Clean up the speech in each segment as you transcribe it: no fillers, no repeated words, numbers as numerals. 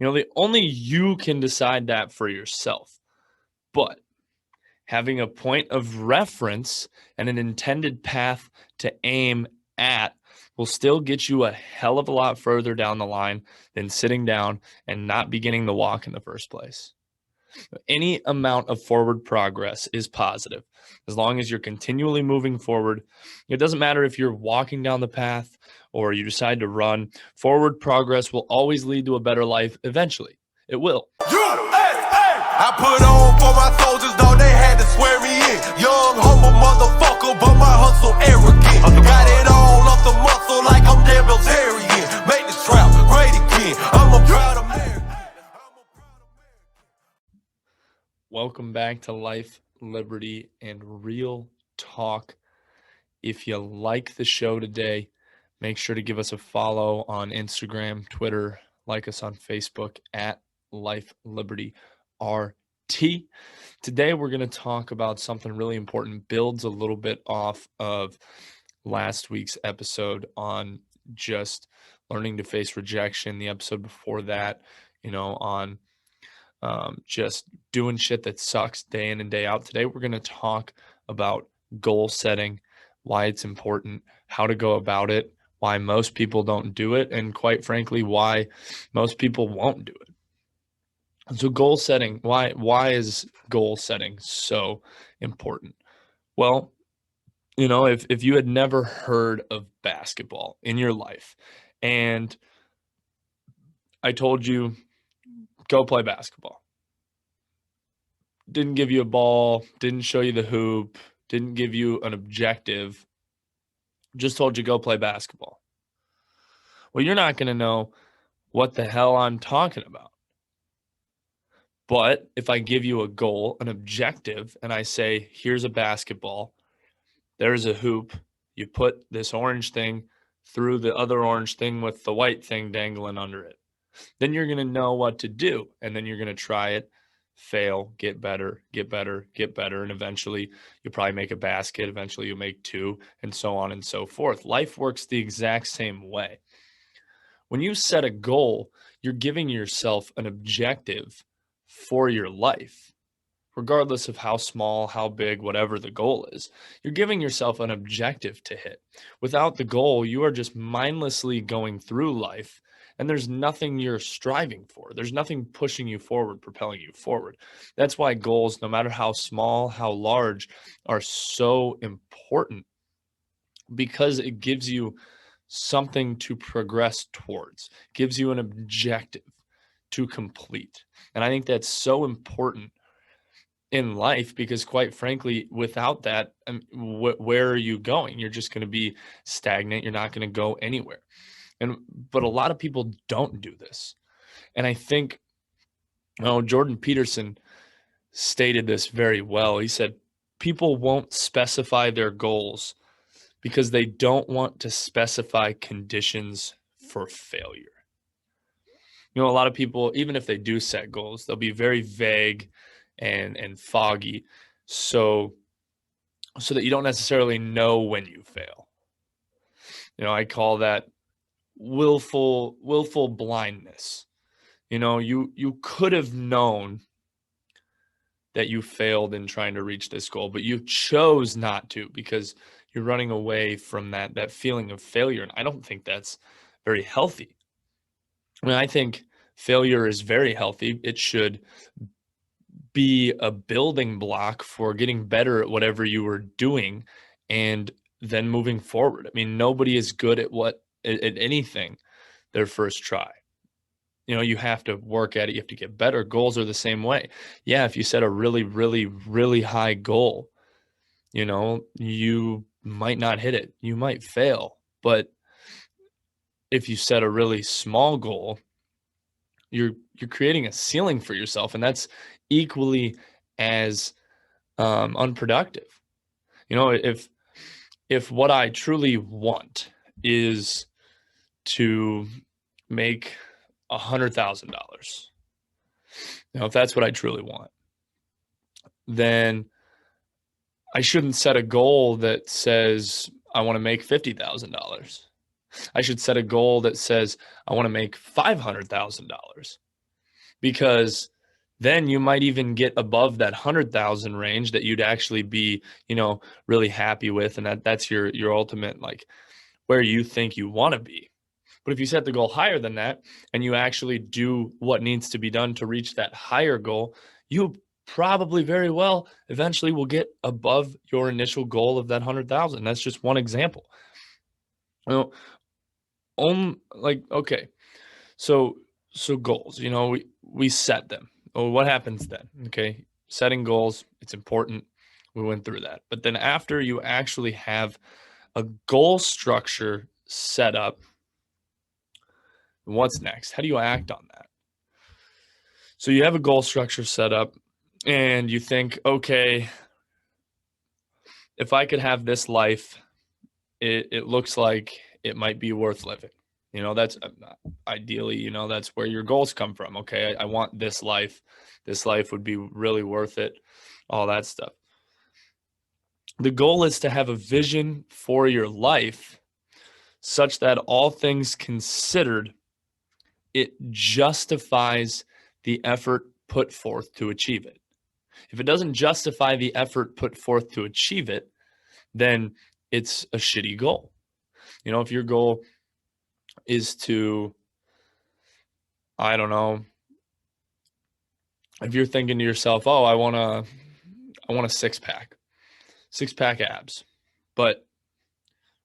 Only you can decide that for yourself. But having a point of reference and an intended path to aim at will still get you a hell of a lot further down the line than sitting down and not beginning the walk in the first place. Any amount of forward progress is positive as long as you're continually moving forward. It doesn't matter if you're walking down the path or you decide to run. Forward progress will always lead to a better life eventually. It will. USA! I put on for my soldiers, though they had to swear me in. Young, humble motherfucker, but my hustle arrogant. Got it all off the muscle like I'm Dan Bilzerian. Make this trap great again. I'm a proud American. Welcome back to Life, Liberty, and Real Talk. If you like the show today, make sure to give us a follow on Instagram, Twitter, like us on Facebook at Life, Liberty, RT. Today, we're going to talk about something really important, builds a little bit off of last week's episode on just learning to face rejection. The episode before that, on just doing shit that sucks day in and day out. Today, we're going to talk about goal setting, why it's important, how to go about it, why most people don't do it, and quite frankly, why most people won't do it. So goal setting, why is goal setting so important? Well, if you had never heard of basketball in your life and I told you, go play basketball, didn't give you a ball, didn't show you the hoop, didn't give you an objective, just told you go play basketball. Well, you're not going to know what the hell I'm talking about. But if I give you a goal, an objective, and I say, here's a basketball, there's a hoop, you put this orange thing through the other orange thing with the white thing dangling under it, then you're going to know what to do. And then you're going to try it, fail, get better, and eventually you'll probably make a basket. Eventually you'll make two, and so on and so forth. Life works the exact same way. When you set a goal, you're giving yourself an objective for your life, regardless of how small, how big, whatever the goal is. You're giving yourself an objective to hit. Without the goal, you are just mindlessly going through life, and there's nothing you're striving for. There's nothing pushing you forward, propelling you forward. That's why goals, no matter how small, how large, are so important, because it gives you something to progress towards, gives you an objective to complete. And I think that's so important in life because, quite frankly, without that, where are you going? You're just going to be stagnant. You're not going to go anywhere. But a lot of people don't do this. And I think, Jordan Peterson stated this very well. He said, people won't specify their goals because they don't want to specify conditions for failure. A lot of people, even if they do set goals, they'll be very vague and foggy so that you don't necessarily know when you fail. I call that willful blindness. You could have known that you failed in trying to reach this goal, but you chose not to because you're running away from that feeling of failure. And I don't think that's very healthy. I think failure is very healthy. It should be a building block for getting better at whatever you were doing and then moving forward. Nobody is good at anything their first try. You have to work at it. You have to get better. Goals are the same way. Yeah, if you set a really, really, really high goal, you might not hit it. You might fail. But if you set a really small goal, you're creating a ceiling for yourself, and that's equally as unproductive. If what I truly want is to make $100,000, if that's what I truly want, then I shouldn't set a goal that says I want to make $50,000. I should set a goal that says I want to make $500,000. because then you might even get above that 100,000 range that you'd actually be, really happy with. And that's your ultimate, like where you think you want to be. But if you set the goal higher than that and you actually do what needs to be done to reach that higher goal, you probably very well eventually will get above your initial goal of that 100,000. That's just one example. You know, okay. So goals, we set them. Oh, what happens then? Okay. Setting goals, it's important. We went through that. But then after you actually have a goal structure set up, what's next? How do you act on that? So you have a goal structure set up and you think, okay, if I could have this life, it looks like it might be worth living. That's ideally, that's where your goals come from. Okay, I want this life. This life would be really worth it, all that stuff. The goal is to have a vision for your life such that all things considered, it justifies the effort put forth to achieve it. If it doesn't justify the effort put forth to achieve it, then it's a shitty goal. If your goal is to, I don't know, if you're thinking to yourself, oh, I want a six pack abs, but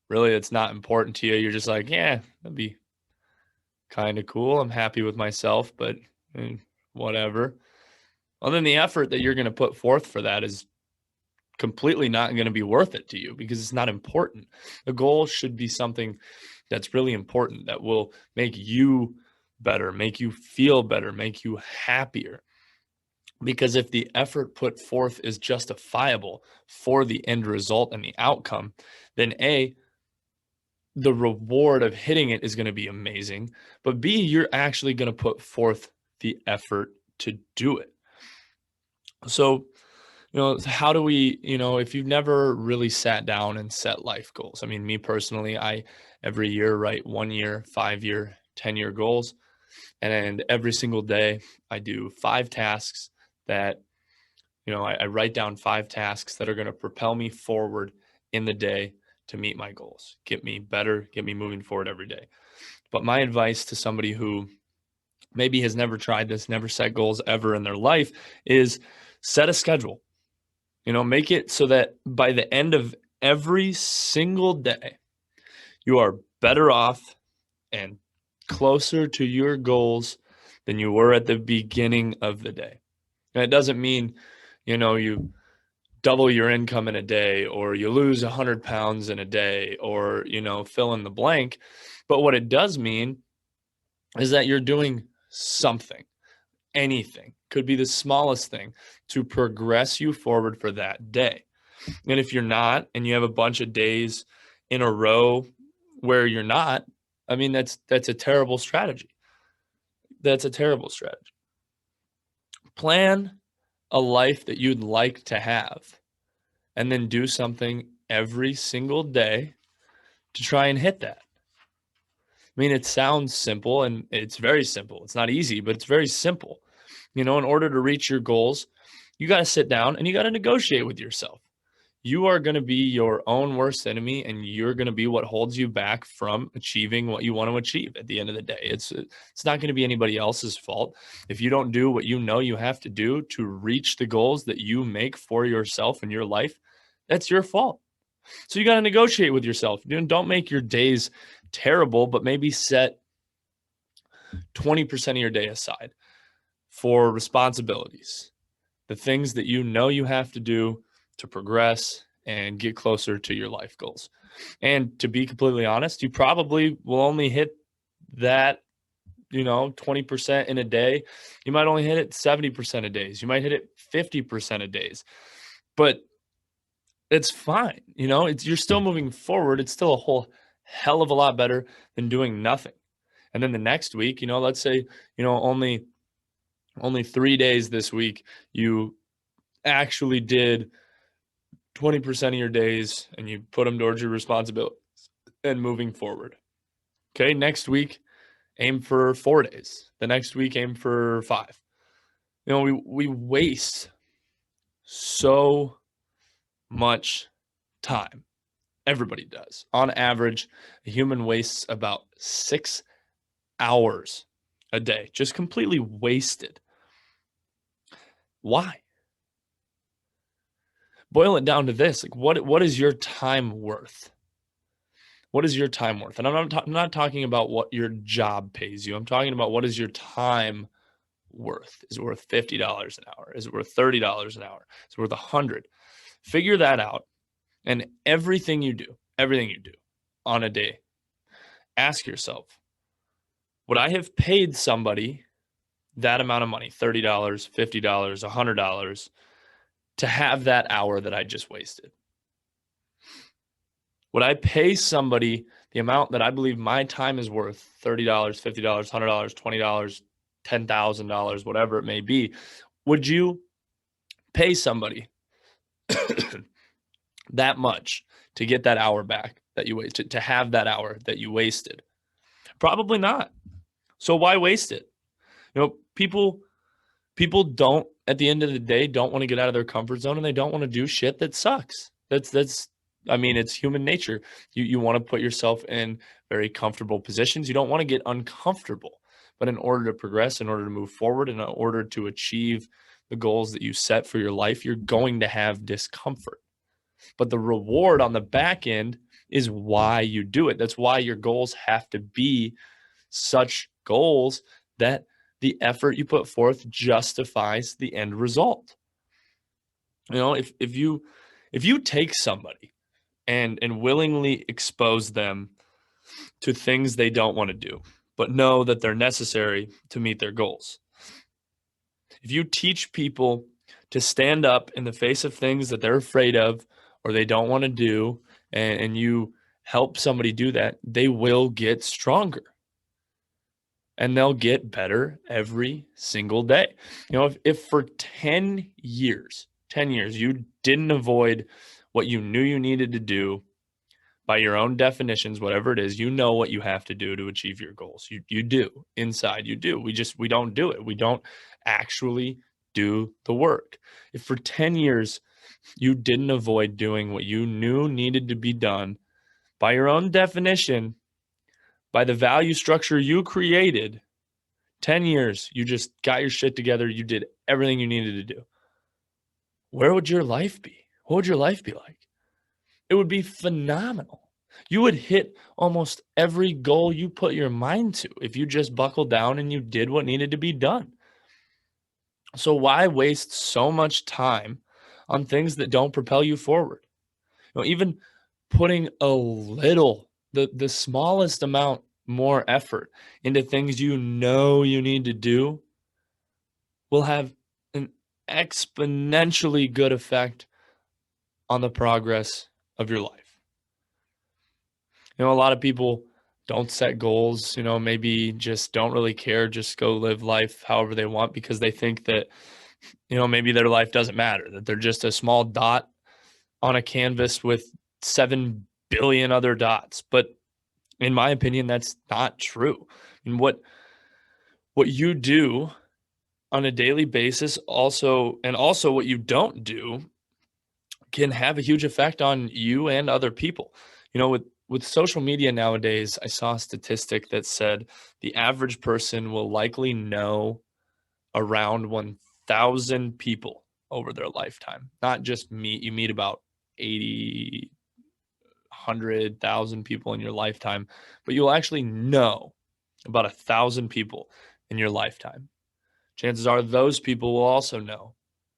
really it's not important to you. You're just like, yeah, that'd be kind of cool. I'm happy with myself, but whatever. Well, then the effort that you're going to put forth for that is completely not going to be worth it to you because it's not important. The goal should be something that's really important, that will make you better, make you feel better, make you happier. Because if the effort put forth is justifiable for the end result and the outcome, then A, the reward of hitting it is going to be amazing, but B, you're actually going to put forth the effort to do it. So, how do we, if you've never really sat down and set life goals, I mean, me personally, I every year write 1 year, 5 year, 10-year goals. And every single day I do 5 tasks that, I write down 5 tasks that are going to propel me forward in the day to meet my goals, get me better, get me moving forward every day. But my advice to somebody who maybe has never tried this, never set goals ever in their life, is set a schedule. Make it so that by the end of every single day, you are better off and closer to your goals than you were at the beginning of the day. And it doesn't mean, you double your income in a day, or you lose 100 pounds in a day, or, fill in the blank. But what it does mean is that you're doing something, anything, could be the smallest thing, to progress you forward for that day. And if you're not, and you have a bunch of days in a row where you're not, I mean, that's a terrible strategy. That's a terrible strategy. Plan a life that you'd like to have, and then do something every single day to try and hit that. I mean, it sounds simple, and it's very simple. It's not easy, but it's very simple. In order to reach your goals, you got to sit down and you got to negotiate with yourself. You are going to be your own worst enemy, and you're going to be what holds you back from achieving what you want to achieve at the end of the day. It's not going to be anybody else's fault. If you don't do what you know you have to do to reach the goals that you make for yourself in your life, that's your fault. So you got to negotiate with yourself. Don't make your days terrible, but maybe set 20% of your day aside for responsibilities, the things that you know you have to do to progress and get closer to your life goals. And to be completely honest, you probably will only hit that, 20% in a day. You might only hit it 70% of days. You might hit it 50% of days. But it's fine. You're still moving forward. It's still a whole hell of a lot better than doing nothing. And then the next week, let's say, only 3 days this week, you actually did 20% of your days and you put them towards your responsibilities and moving forward. Okay. Next week, aim for 4 days. The next week, aim for 5. We waste so much time. Everybody does. On average, a human wastes about 6 hours a day, just completely wasted. Why? Boil it down to this: like, what is your time worth? What is your time worth? And I'm not talking about what your job pays you. I'm talking about what is your time worth? Is it worth $50 an hour? Is it worth $30 an hour? Is it worth 100? Figure that out. And everything you do on a day, ask yourself, would I have paid somebody that amount of money, $30, $50, $100, to have that hour that I just wasted? Would I pay somebody the amount that I believe my time is worth, $30, $50, $100, $20, $10,000, whatever it may be? Would you pay somebody that much to get that hour back that you wasted, to have that hour that you wasted? Probably not. So why waste it? People don't, at the end of the day, don't want to get out of their comfort zone, and they don't want to do shit that sucks. It's human nature. You want to put yourself in very comfortable positions. You don't want to get uncomfortable. But in order to progress, in order to move forward, in order to achieve the goals that you set for your life, you're going to have discomfort. But the reward on the back end is why you do it. That's why your goals have to be such goals that the effort you put forth justifies the end result. If you take somebody and willingly expose them to things they don't want to do, but know that they're necessary to meet their goals. If you teach people to stand up in the face of things that they're afraid of or they don't want to do, and you help somebody do that, they will get stronger. And they'll get better every single day. If for 10 years, you didn't avoid what you knew you needed to do by your own definitions, whatever it is, you know what you have to do to achieve your goals. You do. Inside, you do. We don't do it. We don't actually do the work. If for 10 years you didn't avoid doing what you knew needed to be done by your own definition, by the value structure you created, 10 years, you just got your shit together, you did everything you needed to do, where would your life be? What would your life be like? It would be phenomenal. You would hit almost every goal you put your mind to if you just buckled down and you did what needed to be done. So why waste so much time on things that don't propel you forward? Even putting a little, the smallest amount more effort into things you know you need to do will have an exponentially good effect on the progress of your life. A lot of people don't set goals, maybe just don't really care, just go live life however they want because they think that, maybe their life doesn't matter, that they're just a small dot on a canvas with 7 billion other dots. But in my opinion, that's not true. And what you do on a daily basis also what you don't do can have a huge effect on you and other people. With social media nowadays, I saw a statistic that said the average person will likely know around 1,000 people over their lifetime. Not just you meet about 80, 100,000 people in your lifetime, but you'll actually know about 1,000 people in your lifetime. Chances are those people will also know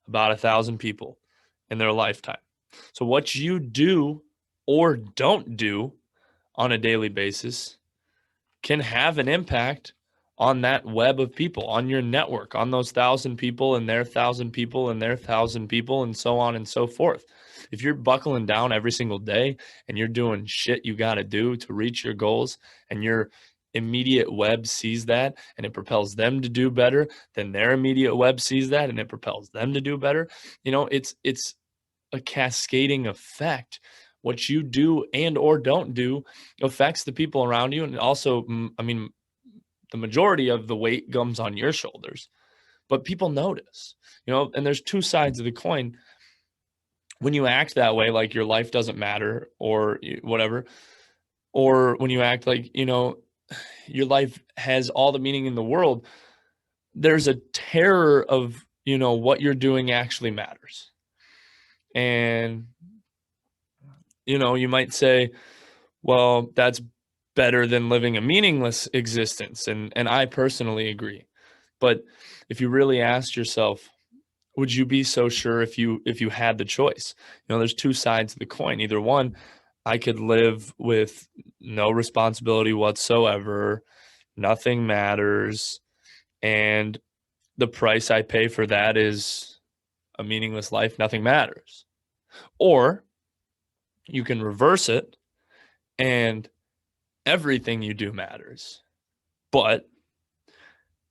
about 1,000 people in their lifetime. So what you do or don't do on a daily basis can have an impact on that web of people, on your network, on those 1,000 people and their 1,000 people and their 1,000 people, and so on and so forth. If you're buckling down every single day and you're doing shit you got to do to reach your goals, and your immediate web sees that and it propels them to do better, then their immediate web sees that and it propels them to do better. It's a cascading effect. What you do and or don't do affects the people around you. And also, the majority of the weight comes on your shoulders. but people notice, and there's two sides of the coin. When you act that way, like your life doesn't matter or whatever, or when you act like, your life has all the meaning in the world, there's a terror of, what you're doing actually matters. And, you might say, well, that's better than living a meaningless existence. And I personally agree. But if you really asked yourself, would you be so sure if you had the choice? There's two sides of the coin. Either one, I could live with no responsibility whatsoever, nothing matters, and the price I pay for that is a meaningless life, nothing matters. Or you can reverse it and everything you do matters, but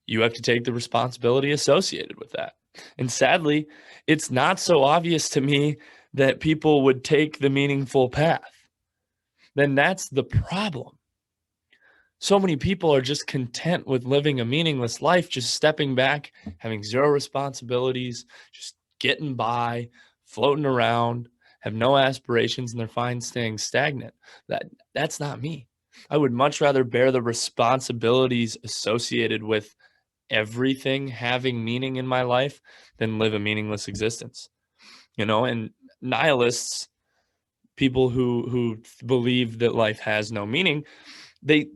you have to take the responsibility associated with that. And sadly, it's not so obvious to me that people would take the meaningful path. Then that's the problem. So many people are just content with living a meaningless life, just stepping back, having zero responsibilities, just getting by, floating around, have no aspirations, and they're fine staying stagnant. That's not me. I would much rather bear the responsibilities associated with everything having meaning in my life than live a meaningless existence. And nihilists, people who believe that life has no meaning, they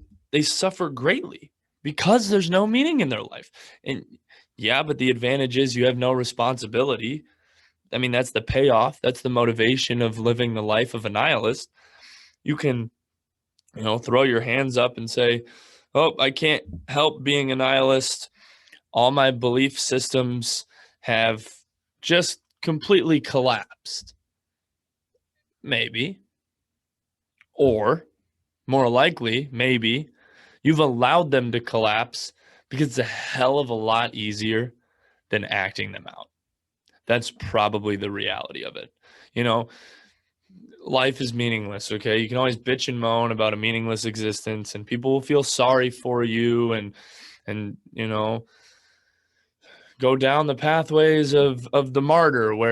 suffer greatly because there's no meaning in their life. And yeah, but the advantage is you have no responsibility. I mean, that's the payoff. That's the motivation of living the life of a nihilist. You can, throw your hands up and say, oh, I can't help being a nihilist. All my belief systems have just completely collapsed. Maybe. Or more likely, maybe, you've allowed them to collapse because it's a hell of a lot easier than acting them out. That's probably the reality of it. Life is meaningless, okay? You can always bitch and moan about a meaningless existence, and people will feel sorry for you and go down the pathways of the martyr, where